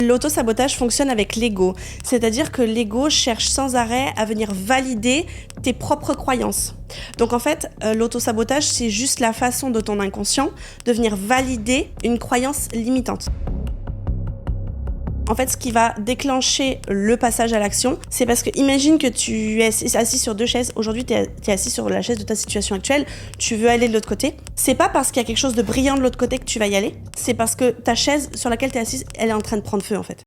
L'auto-sabotage fonctionne avec l'ego, c'est-à-dire que l'ego cherche sans arrêt à venir valider tes propres croyances. Donc en fait, l'auto-sabotage, c'est juste la façon de ton inconscient de venir valider une croyance limitante. En fait, ce qui va déclencher le passage à l'action, c'est parce que imagine que tu es assis sur deux chaises. Aujourd'hui, tu es assis sur la chaise de ta situation actuelle. Tu veux aller de l'autre côté. C'est pas parce qu'il y a quelque chose de brillant de l'autre côté que tu vas y aller. C'est parce que ta chaise sur laquelle tu es assise, elle est en train de prendre feu, en fait.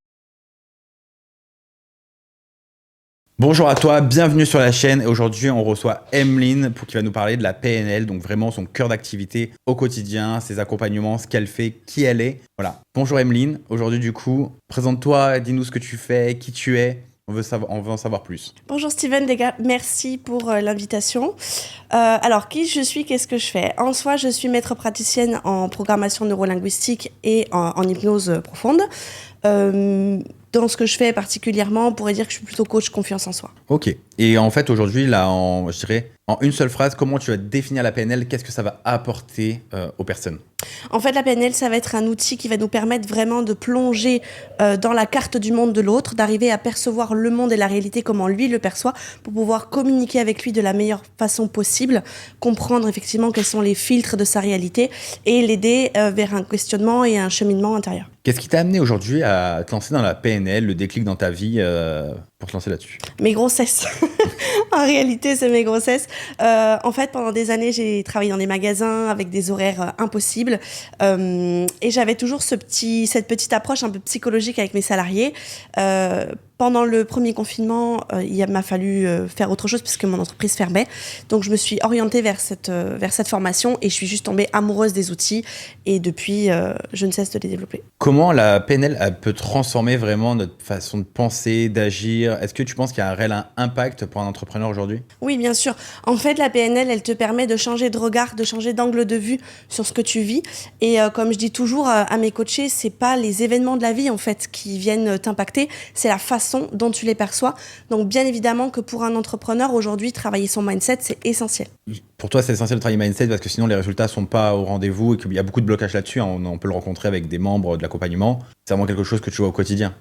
Bonjour à toi, bienvenue sur la chaîne. Aujourd'hui, on reçoit Emeline qui va nous parler de la PNL, donc vraiment son cœur d'activité au quotidien, ses accompagnements, ce qu'elle fait, qui elle est. Voilà. Bonjour Emeline. Aujourd'hui, du coup, présente-toi, dis-nous ce que tu fais, qui tu es. On veut en savoir plus. Bonjour Steven, les gars, merci pour l'invitation. Alors, qui je suis, qu'est-ce que je fais? En soi, je suis maître praticienne en programmation neurolinguistique et en hypnose profonde. Dans ce que je fais particulièrement, on pourrait dire que je suis plutôt coach confiance en soi. Ok. Et en fait, aujourd'hui, là, je dirais, en une seule phrase, comment tu vas définir la PNL? Qu'est-ce que ça va apporter aux personnes? En fait, la PNL, ça va être un outil qui va nous permettre vraiment de plonger dans la carte du monde de l'autre, d'arriver à percevoir le monde et la réalité comment lui le perçoit, pour pouvoir communiquer avec lui de la meilleure façon possible, comprendre effectivement quels sont les filtres de sa réalité et l'aider vers un questionnement et un cheminement intérieur. Qu'est-ce qui t'a amené aujourd'hui à te lancer dans la PNL, le déclic dans ta vie pour te lancer là-dessus? Mes grossesses. En réalité, c'est mes grossesses. En fait, pendant des années, j'ai travaillé dans des magasins avec des horaires impossibles. Et j'avais toujours cette petite approche un peu psychologique avec mes salariés. Pendant le premier confinement, il m'a fallu faire autre chose puisque mon entreprise fermait. Donc, je me suis orientée vers cette formation et je suis juste tombée amoureuse des outils. Et depuis, je ne cesse de les développer. Comment la PNL elle peut transformer vraiment notre façon de penser, d'agir? Est-ce que tu penses qu'il y a un réel impact pour un entrepreneur aujourd'hui? Oui, bien sûr. En fait, la PNL, elle te permet de changer de regard, de changer d'angle de vue sur ce que tu vis. Et comme je dis toujours à mes coachés, c'est pas les événements de la vie en fait qui viennent t'impacter, c'est la façon dont tu les perçois. Donc, bien évidemment que pour un entrepreneur aujourd'hui, travailler son mindset, c'est essentiel. Pour toi, c'est essentiel de travailler mindset parce que sinon les résultats sont pas au rendez-vous et qu'il y a beaucoup de blocages là-dessus. On peut le rencontrer avec des membres de l'accompagnement. C'est vraiment quelque chose que tu vois au quotidien.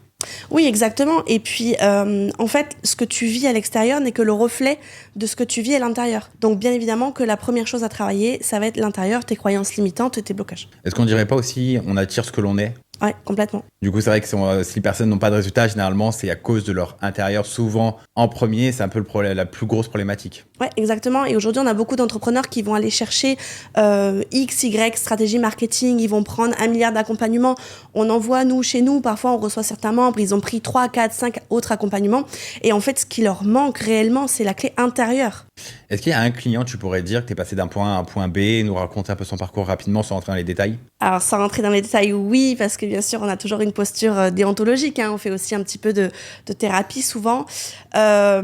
Oui, exactement. Et puis, en fait, ce que tu vis à l'extérieur n'est que le reflet de ce que tu vis à l'intérieur. Donc, bien évidemment que la première chose à travailler, ça va être l'intérieur, tes croyances limitantes et tes blocages. Est-ce qu'on dirait pas aussi on attire ce que l'on est? Ouais, complètement. Du coup, c'est vrai que si les personnes n'ont pas de résultats, généralement, c'est à cause de leur intérieur. Souvent, en premier, c'est un peu la plus grosse problématique. Ouais, exactement. Et aujourd'hui, on a beaucoup d'entrepreneurs qui vont aller chercher X, Y, stratégie marketing. Ils vont prendre 1 milliard d'accompagnements. On envoie, chez nous, parfois, on reçoit certains membres. Ils ont pris 3, 4, 5 autres accompagnements. Et en fait, ce qui leur manque réellement, c'est la clé intérieure. Est-ce qu'il y a un client, tu pourrais dire, que tu es passé d'un point A à un point B, nous raconter un peu son parcours rapidement sans rentrer dans les détails? Alors, sans rentrer dans les détails, oui, parce que bien sûr, on a toujours une posture déontologique. On fait aussi un petit peu de thérapie souvent. La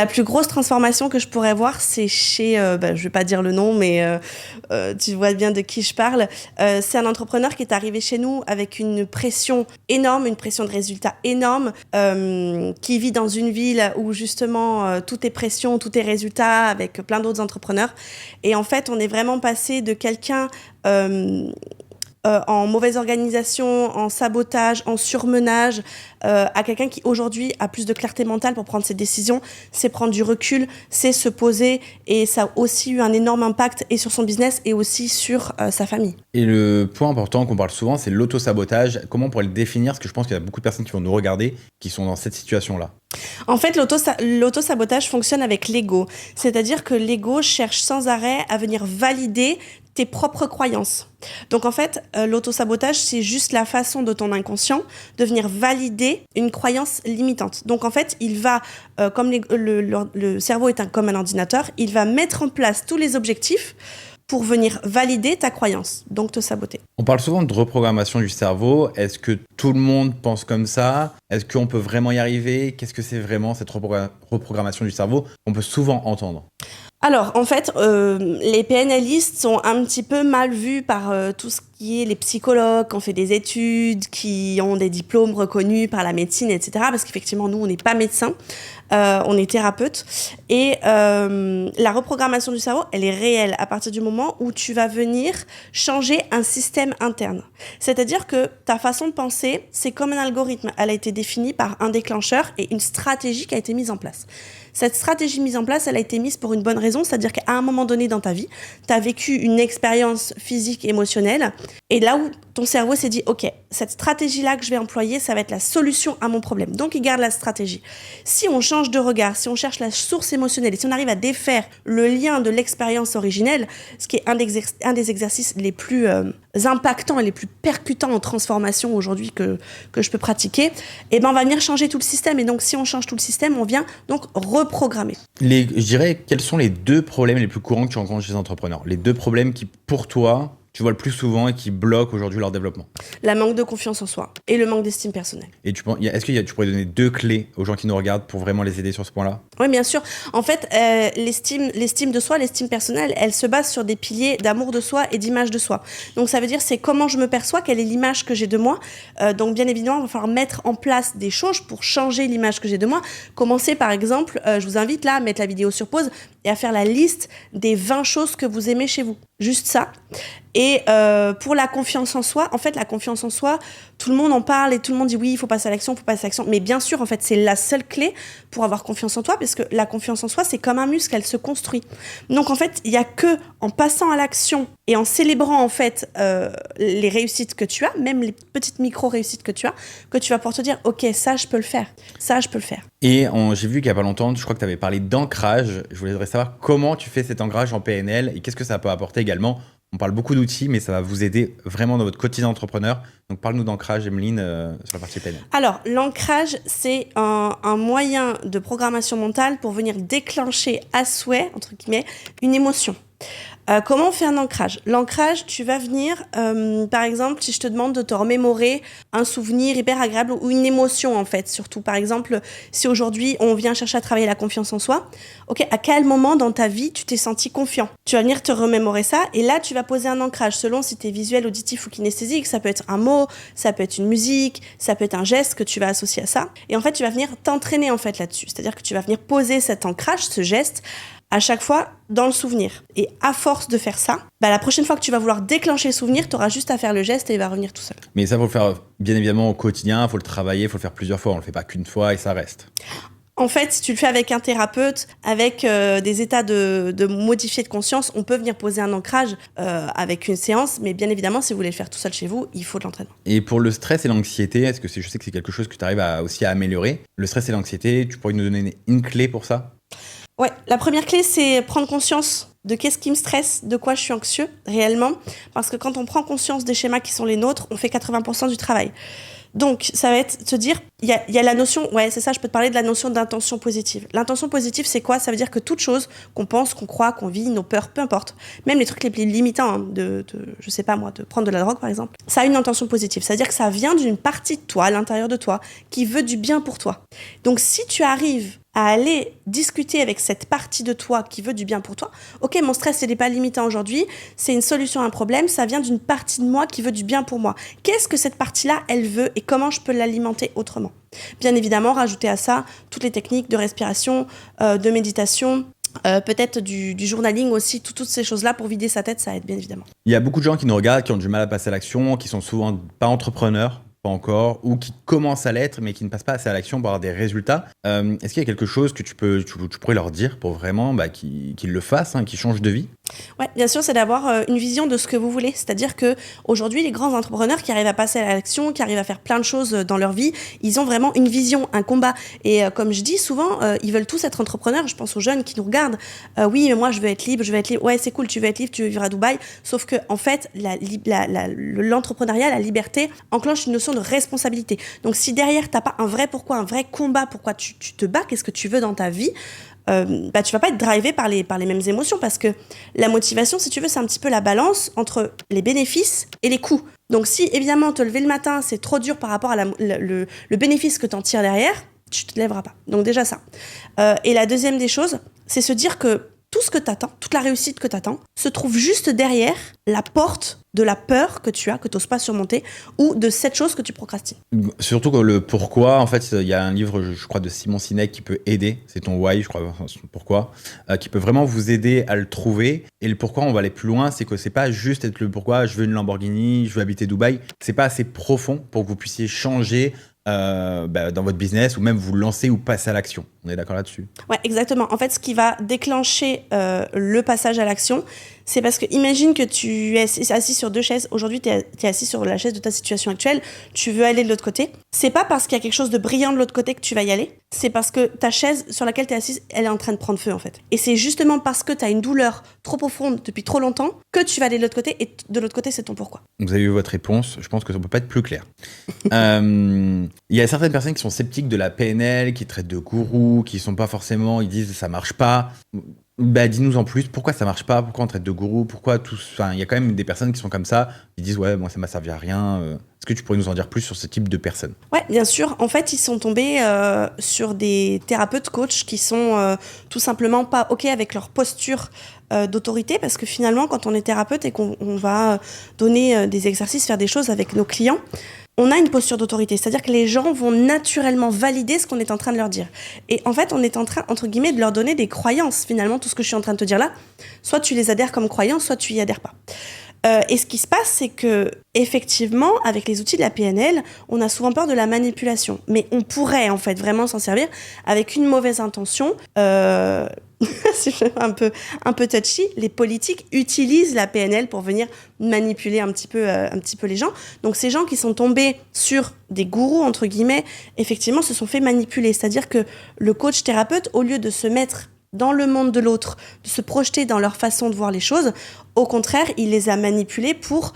plus grosse transformation que je pourrais voir, c'est chez, je vais pas dire le nom, mais tu vois bien de qui je parle. C'est un entrepreneur qui est arrivé chez nous avec une pression énorme, une pression de résultat énorme, qui vit dans une ville où justement tout est pression, tout est résultat, avec plein d'autres entrepreneurs. Et en fait, on est vraiment passé de quelqu'un en mauvaise organisation, en sabotage, en surmenage, à quelqu'un qui aujourd'hui a plus de clarté mentale pour prendre ses décisions, c'est prendre du recul, c'est se poser, et ça a aussi eu un énorme impact et sur son business et aussi sur sa famille. Et le point important qu'on parle souvent, c'est l'auto-sabotage. Comment on pourrait le définir? Parce que je pense qu'il y a beaucoup de personnes qui vont nous regarder qui sont dans cette situation-là. En fait, l'auto-sabotage fonctionne avec l'ego. C'est-à-dire que l'ego cherche sans arrêt à venir valider tes propres croyances. Donc en fait, l'auto-sabotage, c'est juste la façon de ton inconscient de venir valider une croyance limitante. Donc en fait, il va, comme le cerveau est comme un ordinateur, il va mettre en place tous les objectifs pour venir valider ta croyance, donc te saboter. On parle souvent de reprogrammation du cerveau. Est-ce que tout le monde pense comme ça? Est-ce qu'on peut vraiment y arriver? Qu'est-ce que c'est vraiment cette reprogrammation du cerveau qu'on peut souvent entendre? Alors, en fait, les PNListes sont un petit peu mal vus par tout ce qui est les psychologues qui ont fait des études, qui ont des diplômes reconnus par la médecine, etc. Parce qu'effectivement, nous, on n'est pas médecins, on est thérapeutes. Et la reprogrammation du cerveau, elle est réelle à partir du moment où tu vas venir changer un système interne. C'est-à-dire que ta façon de penser, c'est comme un algorithme. Elle a été définie par un déclencheur et une stratégie qui a été mise en place. Cette stratégie mise en place, elle a été mise pour une bonne raison, c'est-à-dire qu'à un moment donné dans ta vie, tu as vécu une expérience physique, émotionnelle, et là où ton cerveau s'est dit « Ok, cette stratégie-là que je vais employer, ça va être la solution à mon problème. » Donc, il garde la stratégie. Si on change de regard, si on cherche la source émotionnelle, et si on arrive à défaire le lien de l'expérience originelle, ce qui est un des exercices les plus impactants et les plus percutants en transformation aujourd'hui que je peux pratiquer, et ben on va venir changer tout le système. Et donc, si on change tout le système, on vient donc reprogrammer. Je dirais, quels sont les 2 problèmes les plus courants que tu rencontres chez les entrepreneurs? Les 2 problèmes qui, pour toi, tu vois le plus souvent et qui bloquent aujourd'hui leur développement? La manque de confiance en soi et le manque d'estime personnelle. Et est-ce que tu pourrais donner 2 clés aux gens qui nous regardent pour vraiment les aider sur ce point-là? Oui, bien sûr. En fait, l'estime de soi, l'estime personnelle, elle se base sur des piliers d'amour de soi et d'image de soi. Donc, ça veut dire, c'est comment je me perçois, quelle est l'image que j'ai de moi. Donc, bien évidemment, il va falloir mettre en place des choses pour changer l'image que j'ai de moi. Commencer, par exemple, je vous invite là à mettre la vidéo sur pause et à faire la liste des 20 choses que vous aimez chez vous. Juste ça. Et pour la confiance en soi, en fait, la confiance en soi, tout le monde en parle et tout le monde dit oui, il faut passer à l'action, Mais bien sûr, en fait, c'est la seule clé pour avoir confiance en toi, parce que la confiance en soi, c'est comme un muscle, elle se construit. Donc, en fait, il y a que en passant à l'action et en célébrant, en fait, les réussites que tu as, même les petites micro-réussites que tu as, que tu vas pouvoir te dire, ok, ça, je peux le faire. Ça, je peux le faire. Et j'ai vu qu'il n'y a pas longtemps, je crois que tu avais parlé d'ancrage. Je voudrais savoir comment tu fais cet ancrage en PNL et qu'est-ce que ça peut apporter également. On parle beaucoup d'outils, mais ça va vous aider vraiment dans votre quotidien d'entrepreneur. Donc, parle-nous d'ancrage, Emeline, sur la partie PNL. Alors, l'ancrage, c'est un moyen de programmation mentale pour venir déclencher à souhait, entre guillemets, une émotion. Comment on fait un ancrage? L'ancrage, tu vas venir, par exemple, si je te demande de te remémorer un souvenir hyper agréable ou une émotion, en fait, surtout. Par exemple, si aujourd'hui, on vient chercher à travailler la confiance en soi, ok, à quel moment dans ta vie tu t'es senti confiant? Tu vas venir te remémorer ça et là, tu vas poser un ancrage selon si tu es visuel, auditif ou kinesthésique. Ça peut être un mot, ça peut être une musique, ça peut être un geste que tu vas associer à ça. Et en fait, tu vas venir t'entraîner, en fait, là-dessus. C'est-à-dire que tu vas venir poser cet ancrage, ce geste, à chaque fois dans le souvenir. Et à force de faire ça, la prochaine fois que tu vas vouloir déclencher le souvenir, tu auras juste à faire le geste et il va revenir tout seul. Mais ça, il faut le faire bien évidemment au quotidien, il faut le travailler, il faut le faire plusieurs fois. On ne le fait pas qu'une fois et ça reste. En fait, si tu le fais avec un thérapeute, avec des états de modifié de conscience, on peut venir poser un ancrage avec une séance. Mais bien évidemment, si vous voulez le faire tout seul chez vous, il faut de l'entraînement. Et pour le stress et l'anxiété, je sais que c'est quelque chose que tu arrives aussi à améliorer. Le stress et l'anxiété, tu pourrais nous donner une clé pour ça? Ouais, la première clé, c'est prendre conscience de qu'est-ce qui me stresse, de quoi je suis anxieux réellement. Parce que quand on prend conscience des schémas qui sont les nôtres, on fait 80% du travail. Donc, ça va être se dire, il y a la notion, ouais, c'est ça, je peux te parler de la notion d'intention positive. L'intention positive, c'est quoi? Ça veut dire que toute chose qu'on pense, qu'on croit, qu'on vit, nos peurs, peu importe, même les trucs les plus limitants, je sais pas moi, de prendre de la drogue par exemple, ça a une intention positive. Ça veut dire que ça vient d'une partie de toi, à l'intérieur de toi, qui veut du bien pour toi. Donc, si tu arrives à aller discuter avec cette partie de toi qui veut du bien pour toi. Ok, mon stress, il n'est pas limitant aujourd'hui, c'est une solution à un problème, ça vient d'une partie de moi qui veut du bien pour moi. Qu'est-ce que cette partie-là, elle veut et comment je peux l'alimenter autrement? Bien évidemment, rajouter à ça toutes les techniques de respiration, de méditation, peut-être du journaling aussi, toutes ces choses-là pour vider sa tête, ça aide bien évidemment. Il y a beaucoup de gens qui nous regardent, qui ont du mal à passer à l'action, qui sont souvent pas entrepreneurs, pas encore, ou qui commencent à l'être, mais qui ne passent pas assez à l'action pour avoir des résultats. Est-ce qu'il y a quelque chose que tu pourrais leur dire pour vraiment qu'ils le fassent, qu'ils changent de vie? Ouais, bien sûr, c'est d'avoir une vision de ce que vous voulez. C'est-à-dire que aujourd'hui, les grands entrepreneurs qui arrivent à passer à l'action, qui arrivent à faire plein de choses dans leur vie, ils ont vraiment une vision, un combat. Et comme je dis souvent, ils veulent tous être entrepreneurs. Je pense aux jeunes qui nous regardent. Oui, mais moi, je veux être libre, Ouais, c'est cool, tu veux être libre, tu veux vivre à Dubaï. Sauf que, en fait, l'entrepreneuriat, la liberté, enclenche une notion de responsabilité. Donc, si derrière, t'as pas un vrai pourquoi, un vrai combat, pourquoi tu te bats, qu'est-ce que tu veux dans ta vie, tu vas pas être drivé par les mêmes émotions, parce que la motivation, si tu veux, c'est un petit peu la balance entre les bénéfices et les coûts. Donc si évidemment te lever le matin c'est trop dur par rapport à le bénéfice que t'en tires derrière, tu te lèveras pas. Donc déjà ça. Et la deuxième des choses, c'est se dire que tout ce que t'attends, toute la réussite que t'attends, se trouve juste derrière la porte de la peur que tu as, que t'oses pas surmonter, ou de cette chose que tu procrastines. Surtout que le pourquoi, en fait, il y a un livre, je crois, de Simon Sinek qui peut aider, c'est ton why, je crois, enfin, son pourquoi, qui peut vraiment vous aider à le trouver. Et le pourquoi, on va aller plus loin, c'est que c'est pas juste être le pourquoi, je veux une Lamborghini, je veux habiter Dubaï, c'est pas assez profond pour que vous puissiez changer dans votre business ou même vous lancer ou passer à l'action. On est d'accord là-dessus? Ouais, exactement. En fait, ce qui va déclencher le passage à l'action, c'est parce que imagine que tu es assis sur 2 chaises. Aujourd'hui, tu es assis sur la chaise de ta situation actuelle. Tu veux aller de l'autre côté. C'est pas parce qu'il y a quelque chose de brillant de l'autre côté que tu vas y aller. C'est parce que ta chaise sur laquelle tu es assise, elle est en train de prendre feu, en fait. Et c'est justement parce que tu as une douleur trop profonde depuis trop longtemps que tu vas aller de l'autre côté. Et de l'autre côté, c'est ton pourquoi. Vous avez eu votre réponse. Je pense que ça ne peut pas être plus clair. Il y a certaines personnes qui sont sceptiques de la PNL, qui traitent de gourou, qui sont pas forcément, ils disent ça marche pas. Bah, dis-nous en plus, pourquoi ça marche pas? Pourquoi on traite de gourou? Pourquoi tout? Enfin, il y a quand même des personnes qui sont comme ça, qui disent ouais, moi ça m'a servi à rien. Est-ce que tu pourrais nous en dire plus sur ce type de personnes? Ouais, bien sûr. En fait, ils sont tombés sur des thérapeutes coachs qui sont tout simplement pas OK avec leur posture d'autorité, parce que finalement, quand on est thérapeute et qu'on va donner des exercices, faire des choses avec nos clients, on a une posture d'autorité. C'est-à-dire que les gens vont naturellement valider ce qu'on est en train de leur dire. Et en fait, on est en train, entre guillemets, de leur donner des croyances. Finalement, tout ce que je suis en train de te dire là, soit tu les adhères comme croyances, soit tu y adhères pas. Et ce qui se passe, c'est que, effectivement, avec les outils de la PNL, on a souvent peur de la manipulation. Mais on pourrait, en fait, vraiment s'en servir avec une mauvaise intention. C'est un peu touchy. Les politiques utilisent la PNL pour venir manipuler un petit peu les gens. Donc, ces gens qui sont tombés sur des gourous, entre guillemets, effectivement, se sont fait manipuler. C'est-à-dire que le coach thérapeute, au lieu de se mettre dans le monde de l'autre, de se projeter dans leur façon de voir les choses, au contraire, il les a manipulés pour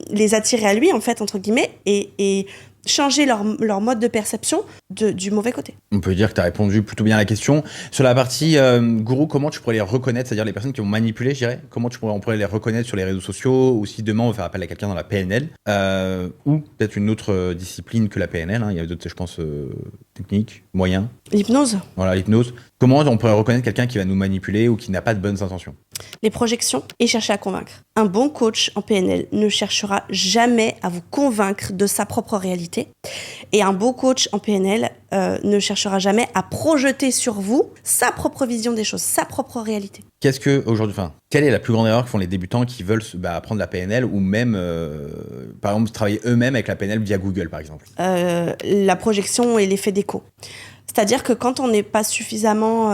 les attirer à lui, en fait, entre guillemets, et changer leur mode de perception du mauvais côté. On peut dire que tu as répondu plutôt bien à la question. Sur la partie gourou, comment tu pourrais les reconnaître, c'est-à-dire les personnes qui vont manipuler, je dirais, comment on pourrait les reconnaître sur les réseaux sociaux, ou si demain on veut faire appel à quelqu'un dans la PNL, ou peut-être une autre discipline que la PNL, hein. Il y a d'autres, je pense, techniques, moyens. L'hypnose. Voilà, l'hypnose. Comment on pourrait reconnaître quelqu'un qui va nous manipuler ou qui n'a pas de bonnes intentions? Les projections et chercher à convaincre. Un bon coach en PNL ne cherchera jamais à vous convaincre de sa propre réalité. Et un bon coach en PNL ne cherchera jamais à projeter sur vous sa propre vision des choses, sa propre réalité. Quelle est la plus grande erreur que font les débutants qui veulent apprendre la PNL ou même, par exemple, travailler eux-mêmes avec la PNL via Google, par exemple? La projection et l'effet d'écho. C'est-à-dire que quand on n'est pas suffisamment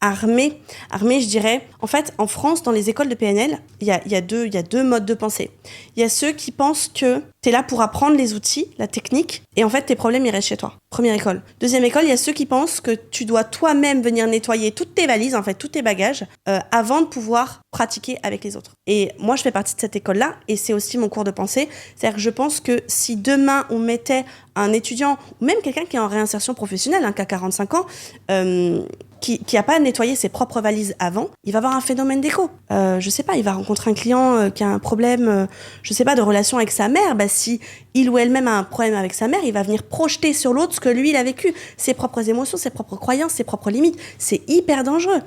armé, je dirais. En fait, en France, dans les écoles de PNL, il y a deux modes de pensée. Il y a ceux qui pensent que tu es là pour apprendre les outils, la technique, et en fait, tes problèmes, ils restent chez toi. Première école. Deuxième école, il y a ceux qui pensent que tu dois toi-même venir nettoyer toutes tes valises, en fait, tous tes bagages, avant de pouvoir pratiquer avec les autres. Et moi, je fais partie de cette école-là, et c'est aussi mon cours de pensée. C'est-à-dire que je pense que si demain, on mettait un étudiant, ou même quelqu'un qui est en réinsertion professionnelle, qui a 45 ans, qui n'a pas nettoyé ses propres valises avant, il va avoir un phénomène d'écho. Je sais pas, il va rencontrer un client qui a un problème, je sais pas, de relation avec sa mère. Si il ou elle-même a un problème avec sa mère, il va venir projeter sur l'autre ce que lui, il a vécu. Ses propres émotions, ses propres croyances, ses propres limites. C'est hyper dangereux.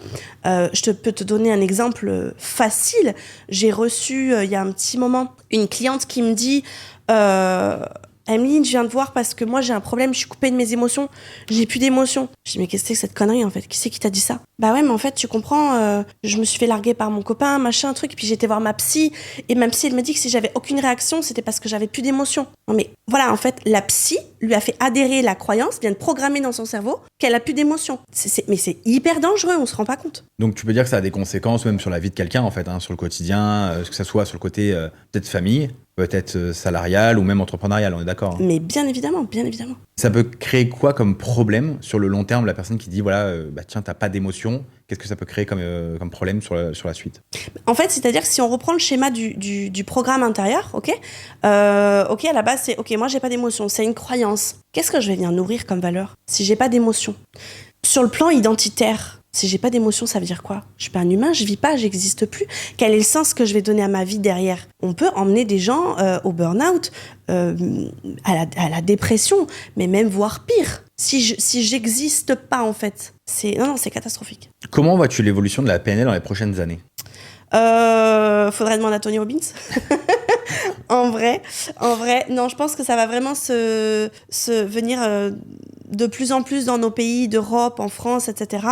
Je peux te donner un exemple facile. J'ai reçu, il y a un petit moment, une cliente qui me dit... Emeline, je viens te voir parce que moi j'ai un problème, je suis coupée de mes émotions, j'ai plus d'émotions. Je dis mais qu'est-ce que c'est que cette connerie en fait? Qui c'est qui t'a dit ça? Bah ouais, mais en fait tu comprends, je me suis fait larguer par mon copain, machin, truc, puis j'étais voir ma psy, et ma psy elle me dit que si j'avais aucune réaction, c'était parce que j'avais plus d'émotions. Non mais voilà, en fait la psy lui a fait adhérer la croyance, vient de programmer dans son cerveau qu'elle a plus d'émotions. Mais c'est hyper dangereux, on se rend pas compte. Donc tu peux dire que ça a des conséquences même sur la vie de quelqu'un en fait, sur le quotidien, que ça soit sur le côté peut-être famille, peut-être salarial ou même entrepreneurial, on est d'accord, hein. Mais bien évidemment, bien évidemment. Ça peut créer quoi comme problème sur le long terme, la personne qui dit voilà, tiens, t'as pas d'émotion, qu'est-ce que ça peut créer comme problème sur la suite? En fait, c'est-à-dire que si on reprend le schéma du programme intérieur, ok, à la base c'est ok, moi j'ai pas d'émotion, c'est une croyance. Qu'est-ce que je vais venir nourrir comme valeur si j'ai pas d'émotion? Sur le plan identitaire, si j'ai pas d'émotion, ça veut dire quoi? Je suis pas un humain, je vis pas, j'existe plus. Quel est le sens que je vais donner à ma vie derrière? On peut emmener des gens au burn-out, à la dépression, mais même voire pire. Si j'existe pas en fait, c'est catastrophique. Comment vois-tu l'évolution de la PNL dans les prochaines années? Faudrait demander à Tony Robbins. En vrai, non, je pense que ça va vraiment se venir de plus en plus dans nos pays d'Europe, en France, etc.,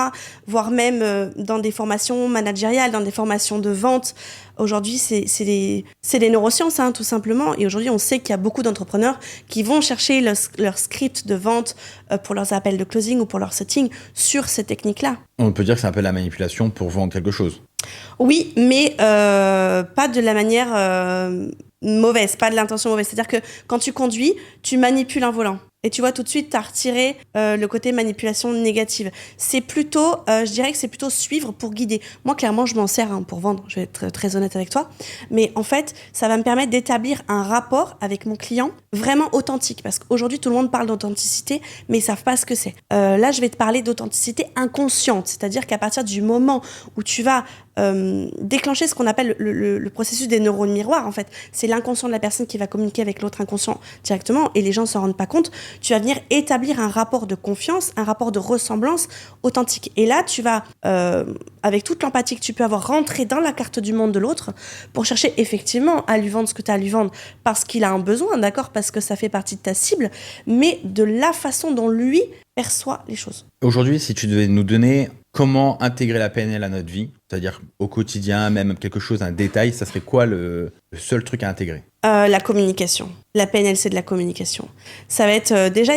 voire même dans des formations managériales, dans des formations de vente. Aujourd'hui, c'est les neurosciences, hein, tout simplement. Et aujourd'hui, on sait qu'il y a beaucoup d'entrepreneurs qui vont chercher leur script de vente pour leurs appels de closing ou pour leur setting sur ces techniques-là. On peut dire que c'est un peu de la manipulation pour vendre quelque chose. Oui, mais pas de la manière mauvaise, pas de l'intention mauvaise. C'est-à-dire que quand tu conduis, tu manipules un volant. Et tu vois, tout de suite, tu as retiré le côté manipulation négative. C'est plutôt, je dirais que c'est plutôt suivre pour guider. Moi, clairement, je m'en sers pour vendre, je vais être très honnête avec toi. Mais en fait, ça va me permettre d'établir un rapport avec mon client vraiment authentique. Parce qu'aujourd'hui, tout le monde parle d'authenticité, mais ils savent pas ce que c'est. Là, je vais te parler d'authenticité inconsciente. C'est-à-dire qu'à partir du moment où tu vas déclencher ce qu'on appelle le processus des neurones miroirs, en fait. C'est l'inconscient de la personne qui va communiquer avec l'autre inconscient directement et les gens ne s'en rendent pas compte. Tu vas venir établir un rapport de confiance, un rapport de ressemblance authentique. Et là, tu vas, avec toute l'empathie que tu peux avoir, rentrer dans la carte du monde de l'autre pour chercher effectivement à lui vendre ce que tu as à lui vendre parce qu'il a un besoin, d'accord, parce que ça fait partie de ta cible, mais de la façon dont lui perçoit les choses. Aujourd'hui, si tu devais nous donner comment intégrer la PNL à notre vie, c'est-à-dire au quotidien, même quelque chose, un détail, ça serait quoi le seul truc à intégrer? La communication. La PNL, c'est de la communication. Ça va être déjà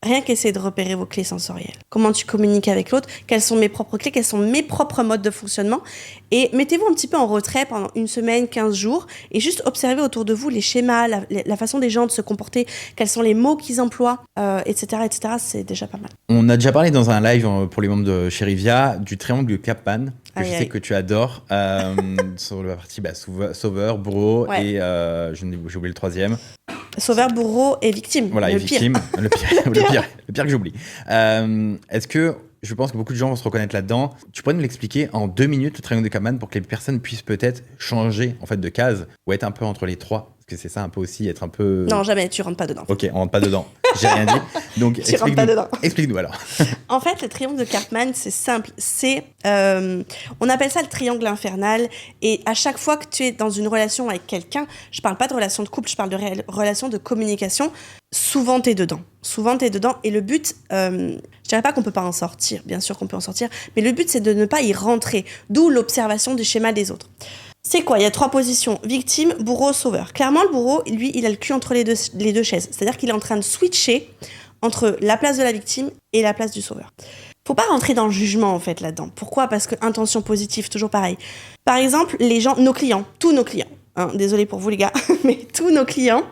rien qu'essayer de repérer vos clés sensorielles. Comment tu communiques avec l'autre, quelles sont mes propres clés, quels sont mes propres modes de fonctionnement. Et mettez-vous un petit peu en retrait pendant une semaine, 15 jours, et juste observez autour de vous les schémas, la façon des gens de se comporter, quels sont les mots qu'ils emploient, etc., etc. C'est déjà pas mal. On a déjà parlé dans un live pour les membres de chez Rivia du triangle de Kaplan, que je sais que tu adores, sur la partie sauveur, bourreau, ouais. Et j'ai oublié le troisième. Sauveur, bourreau et victime. Voilà, et victime. Le pire que j'oublie. Est-ce que, je pense que beaucoup de gens vont se reconnaître là-dedans. Tu pourrais nous l'expliquer en 2 minutes, le triangle de Kaplan, pour que les personnes puissent peut-être changer en fait de case ou être un peu entre les trois? Parce que c'est ça un peu aussi, être un peu... Non, jamais, tu rentres pas dedans. Ok, on rentre pas dedans. J'ai rien dit. Donc, tu rentres pas dedans. Explique-nous alors. En fait, le triangle de Karpman, c'est simple. On appelle ça le triangle infernal. Et à chaque fois que tu es dans une relation avec quelqu'un, je parle pas de relation de couple, je parle de relation de communication, souvent t'es dedans. Et le but, je dirais pas qu'on peut pas en sortir, bien sûr qu'on peut en sortir, mais le but, c'est de ne pas y rentrer. D'où l'observation du schéma des autres. C'est quoi? Il y a 3 positions, victime, bourreau, sauveur. Clairement, le bourreau, lui, il a le cul entre les deux chaises. C'est-à-dire qu'il est en train de switcher entre la place de la victime et la place du sauveur. Faut pas rentrer dans le jugement, en fait, là-dedans. Pourquoi? Parce que intention positive, toujours pareil. Par exemple, tous nos clients, hein, désolé pour vous les gars, mais tous nos clients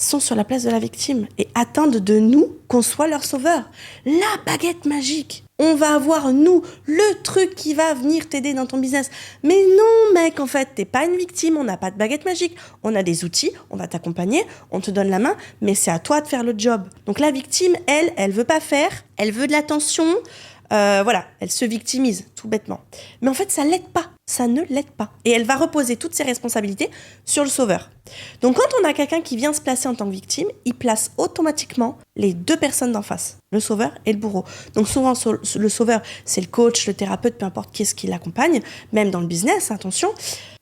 sont sur la place de la victime et attendent de nous qu'on soit leur sauveur. La baguette magique. On va avoir, nous, le truc qui va venir t'aider dans ton business. Mais non, mec, en fait, t'es pas une victime, on n'a pas de baguette magique. On a des outils, on va t'accompagner, on te donne la main, mais c'est à toi de faire le job. Donc la victime, elle veut pas faire, elle veut de l'attention, voilà, elle se victimise, tout bêtement. Mais en fait, ça ne l'aide pas. Et elle va reposer toutes ses responsabilités sur le sauveur. Donc quand on a quelqu'un qui vient se placer en tant que victime, il place automatiquement les 2 personnes d'en face, le sauveur et le bourreau. Donc souvent, le sauveur, c'est le coach, le thérapeute, peu importe qui est-ce qui l'accompagne, même dans le business, attention.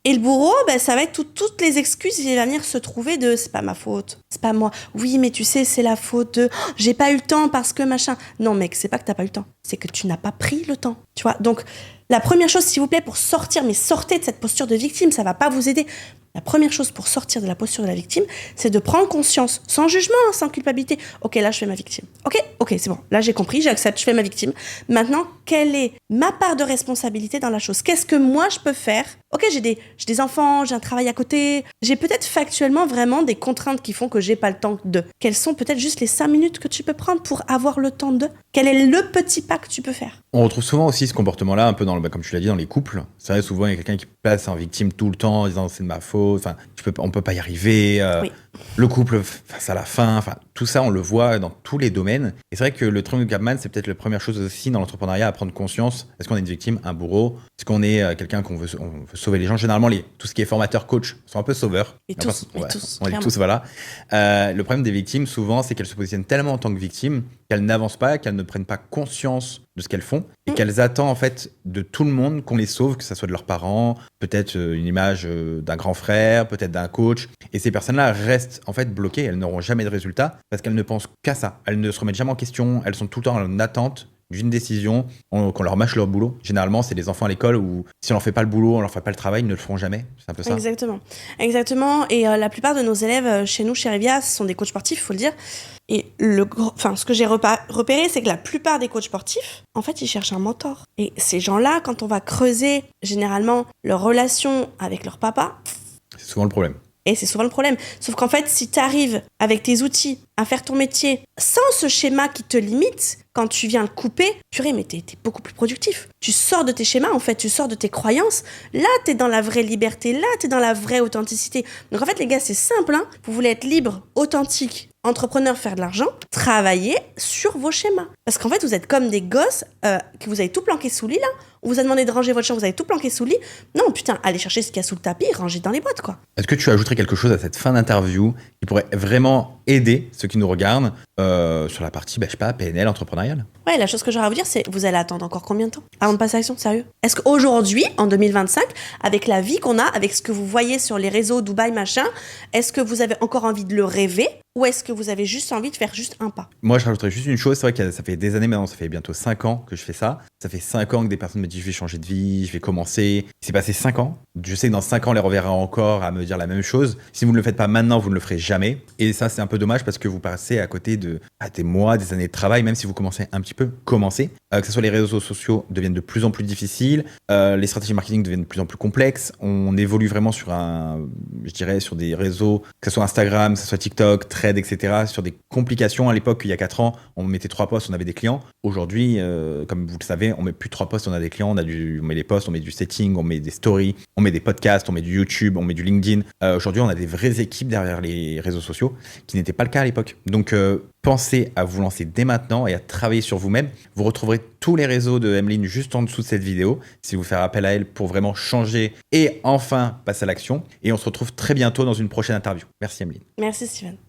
Et le bourreau, ça va être toutes les excuses, il va venir se trouver de « c'est pas ma faute, c'est pas moi, oui mais tu sais c'est la faute de oh, j'ai pas eu le temps parce que machin ». Non mec, c'est pas que t'as pas eu le temps, c'est que tu n'as pas pris le temps, tu vois. Donc la première chose s'il vous plaît pour sortir, mais sortez de cette posture de victime, ça va pas vous aider. La première chose pour sortir de la posture de la victime, c'est de prendre conscience, sans jugement, sans culpabilité. Ok, là, je fais ma victime. Ok, c'est bon. Là, j'ai compris, j'accepte, je fais ma victime. Maintenant, quelle est ma part de responsabilité dans la chose? Qu'est-ce que moi, je peux faire? Ok, j'ai des enfants, j'ai un travail à côté. J'ai peut-être factuellement vraiment des contraintes qui font que j'ai pas le temps de. Quelles sont peut-être juste les 5 minutes que tu peux prendre pour avoir le temps de? Quel est le petit pas que tu peux faire? On retrouve souvent aussi ce comportement-là, un peu comme tu l'as dit, dans les couples. C'est vrai, souvent, il y a quelqu'un qui passe en victime tout le temps en disant c'est de ma faute, enfin, on peut pas y arriver. Oui. le couple face à la fin, enfin tout ça on le voit dans tous les domaines. Et c'est vrai que le triangle de Chapman, c'est peut-être la première chose aussi dans l'entrepreneuriat à prendre conscience. Est-ce qu'on est une victime, un bourreau? Est-ce qu'on est quelqu'un on veut sauver les gens? Généralement, tout ce qui est formateur, coach sont un peu sauveurs. Et tous, mais tous, On est clairement. tous, voilà. Le problème des victimes, souvent, c'est qu'elles se positionnent tellement en tant que victimes qu'elles n'avancent pas, qu'elles ne prennent pas conscience de ce qu'elles font et qu'elles attendent en fait de tout le monde qu'on les sauve, que ce soit de leurs parents, peut-être une image d'un grand frère, peut-être d'un coach. Et ces personnes-là restent en fait bloquées, elles n'auront jamais de résultat parce qu'elles ne pensent qu'à ça. Elles ne se remettent jamais en question, elles sont tout le temps en attente d'une décision, qu'on leur mâche leur boulot. Généralement, c'est les enfants à l'école où si on leur fait pas le boulot, on leur fait pas le travail, ils ne le feront jamais. C'est un peu ça. Exactement. Exactement. Et la plupart de nos élèves chez nous, chez Rivia, ce sont des coachs sportifs, il faut le dire. Et ce que j'ai repéré, c'est que la plupart des coachs sportifs, en fait, ils cherchent un mentor. Et ces gens-là, quand on va creuser généralement leur relation avec leur papa, C'est souvent le problème. et c'est souvent le problème. Sauf qu'en fait, si tu arrives avec tes outils à faire ton métier sans ce schéma qui te limite, quand tu viens le couper, purée, mais t'es beaucoup plus productif. Tu sors de tes schémas, en fait, tu sors de tes croyances. Là, t'es dans la vraie liberté, là, t'es dans la vraie authenticité. Donc en fait, les gars, c'est simple, hein. Vous voulez être libre, authentique, entrepreneur, faire de l'argent, travaillez sur vos schémas. Parce qu'en fait, vous êtes comme des gosses que vous avez tout planqué sous le lit, là. On vous a demandé de ranger votre chambre, vous avez tout planqué sous le lit. Non, putain, allez chercher ce qu'il y a sous le tapis, rangez dans les boîtes, quoi. Est-ce que tu ajouterais quelque chose à cette fin d'interview qui pourrait vraiment aider ceux qui nous regardent sur la partie, je sais pas, PNL, entrepreneuriale? Ouais, la chose que j'aurais à vous dire, c'est vous allez attendre encore combien de temps avant de passer à l'action, sérieux? Est-ce qu'aujourd'hui, en 2025, avec la vie qu'on a, avec ce que vous voyez sur les réseaux Dubaï, machin, est-ce que vous avez encore envie de le rêver ou est-ce que vous avez juste envie de faire juste un pas? Moi, je rajouterais juste une chose. C'est vrai que ça fait des années maintenant, ça fait bientôt 5 ans que je fais ça. Ça fait 5 ans que des personnes me disent je vais changer de vie, je vais commencer. Il s'est passé 5 ans. Je sais que dans 5 ans, on les reverra encore à me dire la même chose. Si vous ne le faites pas maintenant, vous ne le ferez jamais. Et ça, c'est un peu dommage parce que vous passez à côté de des mois, des années de travail, même si vous commencez un petit peu, commencez. Que ce soit les réseaux sociaux deviennent de plus en plus difficiles, les stratégies marketing deviennent de plus en plus complexes. On évolue vraiment sur sur des réseaux, que ce soit Instagram, que ce soit TikTok, Thread, etc., sur des complications. À l'époque, il y a 4 ans, on mettait 3 posts, on avait des clients. Aujourd'hui, comme vous le savez, on met plus de 3 posts, on a des clients, on met les posts, on met du setting, on met des stories, on met des podcasts, on met du YouTube, on met du LinkedIn. Aujourd'hui, on a des vraies équipes derrière les réseaux sociaux, qui n'était pas le cas à l'époque. Donc, pensez à vous lancer dès maintenant et à travailler sur vous-même. Vous retrouverez tous les réseaux de Emeline juste en dessous de cette vidéo, si vous faire appel à elle pour vraiment changer et enfin passer à l'action. Et on se retrouve très bientôt dans une prochaine interview. Merci Emeline. Merci Steven.